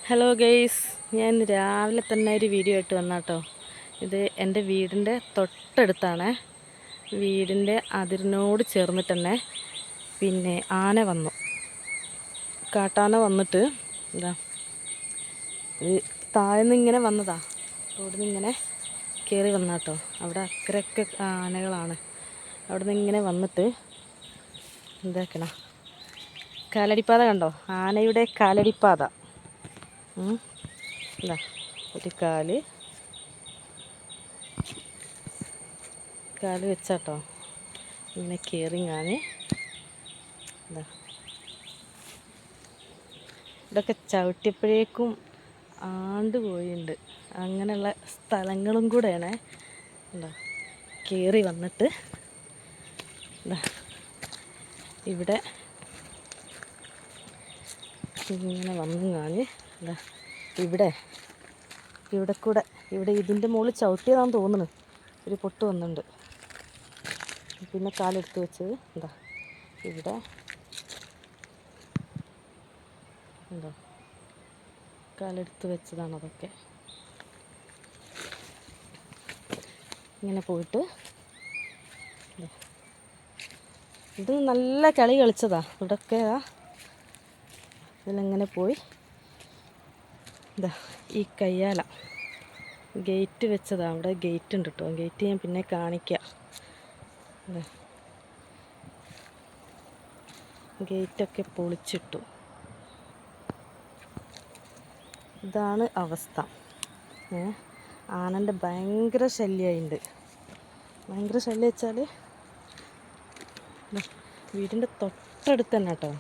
Hello guys, ഞാൻ രാവിലെ തന്നെ ഒരു വീഡിയോ ആയിട്ട് വന്നാട്ടോ. ഇത് എൻ്റെ വീടിൻ്റെ തൊട്ടടുത്താണ്. വീടിൻ്റെ അതിരിനോട് ചേർന്നിട്ട് തന്നെ പിന്നെ ആന വന്നു, കാട്ടാന വന്നിട്ട് എന്താ ഇത് താഴ്ന്ന് ഇങ്ങനെ വന്നതാ, റോഡിൽ നിന്ന് ഇങ്ങനെ കയറി വന്നാട്ടോ. അവിടെ അക്കരയൊക്കെ ആനകളാണ്. അവിടെ നിന്ന് ഇങ്ങനെ വന്നിട്ട് എന്താക്കണ കാലടിപ്പാത കണ്ടോ, ആനയുടെ കാലടിപ്പാത. ഇതാ ഒരു കാല് വെച്ചാട്ടോ ഇങ്ങനെ കയറിങ്ങാൻ. ഇതാ ഇതൊക്കെ ചവിട്ടിയപ്പോഴേക്കും ആണ്ടുപോയിട്ടുണ്ട്. അങ്ങനെയുള്ള സ്ഥലങ്ങളും കൂടെയാണ്. എന്താ കയറി വന്നിട്ട് ഇതാ ഇവിടെ ഇങ്ങനെ വന്നുങ്ങാൻ. എന്താ ഇവിടെ കൂടെ ഇതിൻ്റെ മുകളിൽ ചവിട്ടിയതാണെന്ന് തോന്നുന്നു. ഒരു പൊട്ട് വന്നിട്ടുണ്ട്. പിന്നെ കാലെടുത്ത് വെച്ചത് എന്താ ഇവിടെ എന്താ കാലെടുത്ത് വെച്ചതാണ്. അതൊക്കെ ഇങ്ങനെ പോയിട്ട് ഇത് നല്ല കളി കളിച്ചതാ. ഇവിടെയൊക്കെ ഇതിലെങ്ങനെ പോയി ഇതാ ഈ കയ്യാല ഗേറ്റ് വെച്ചതാ. അവിടെ ഗേറ്റ് ഉണ്ട് കേട്ടോ. ഗേറ്റ് ഞാൻ പിന്നെ കാണിക്കാം. ഗേറ്റൊക്കെ പൊളിച്ചിട്ടു. ഇതാണ് അവസ്ഥ. ആനൻ്റെ ഭയങ്കര ശല്യമായിട്ടുണ്ട്. ഭയങ്കര ശല്യം വെച്ചാൽ വീടിൻ്റെ തൊട്ടടുത്ത് തന്നെ കേട്ടോ.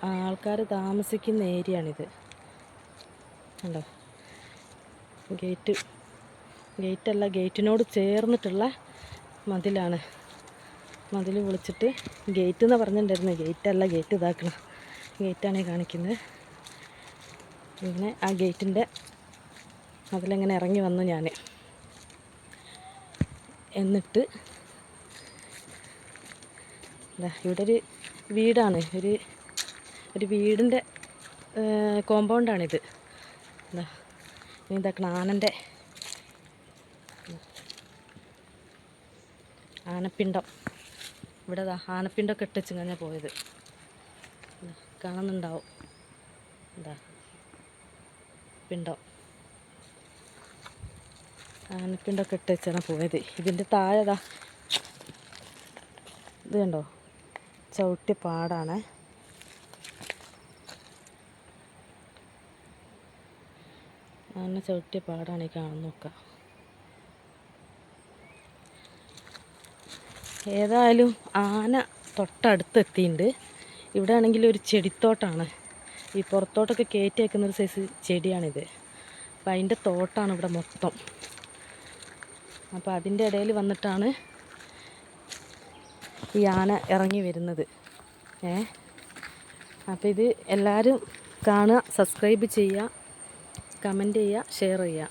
ആൾക്കാർ താമസിക്കുന്ന ഏരിയയാണിത്. കണ്ടോ, ഗേറ്റല്ല, ഗേറ്റിനോട് ചേർന്നിട്ടുള്ള മതിലാണ്. മതിൽ പൊളിച്ചിട്ട് ഗേറ്റ് എന്ന് പറഞ്ഞിട്ടുണ്ടായിരുന്നു. ഗേറ്റല്ല, ഗേറ്റ് ഇതാക്കണം. ഗേറ്റാണ് കാണിക്കുന്നത്. ഇങ്ങനെ ആ ഗേറ്റിൻ്റെ അതിലെങ്ങനെ ഇറങ്ങി വന്നു ഞാൻ. എന്നിട്ട് ഇവിടെ ഒരു വീടാണ്, ഒരു വീടിൻ്റെ കോമ്പൗണ്ടാണിത്. എന്താ ഇതാക്കണം ആനപ്പിണ്ടം. ഇവിടെ ആനപ്പിണ്ടമൊക്കെ ഇട്ടിച്ച് കഴിഞ്ഞാൽ പോയത് കാണുന്നുണ്ടാവും. എന്താ പിണ്ടം, ആനപ്പിണ്ടമൊക്കെ ഇട്ടിച്ചാണ് പോയത്. ഇതിൻ്റെ താഴെതാ ഇത് കണ്ടോ, ചവിട്ടിയ പാടാണ്. ആന ചവിട്ടിയ പാടാണ് ഈ കാണുന്ന നോക്കുക. ഏതായാലും ആന തൊട്ടടുത്ത് എത്തിയിട്ടുണ്ട്. ഇവിടെ ആണെങ്കിൽ ഒരു ചെടിത്തോട്ടാണ്. ഈ പുറത്തോട്ടൊക്കെ കയറ്റി വയ്ക്കുന്നൊരു സൈസ് ചെടിയാണിത്. അപ്പം അതിൻ്റെ തോട്ടാണ് ഇവിടെ മൊത്തം. അപ്പോൾ അതിൻ്റെ ഇടയിൽ വന്നിട്ടാണ് ഈ ആന ഇറങ്ങി വരുന്നത്. അപ്പോൾ ഇത് എല്ലാവരും കാണുക, സബ്സ്ക്രൈബ് ചെയ്യുക, കമൻറ്റ് ചെയ്യുക, ഷെയർ ചെയ്യുക.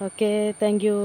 Okay, thank you.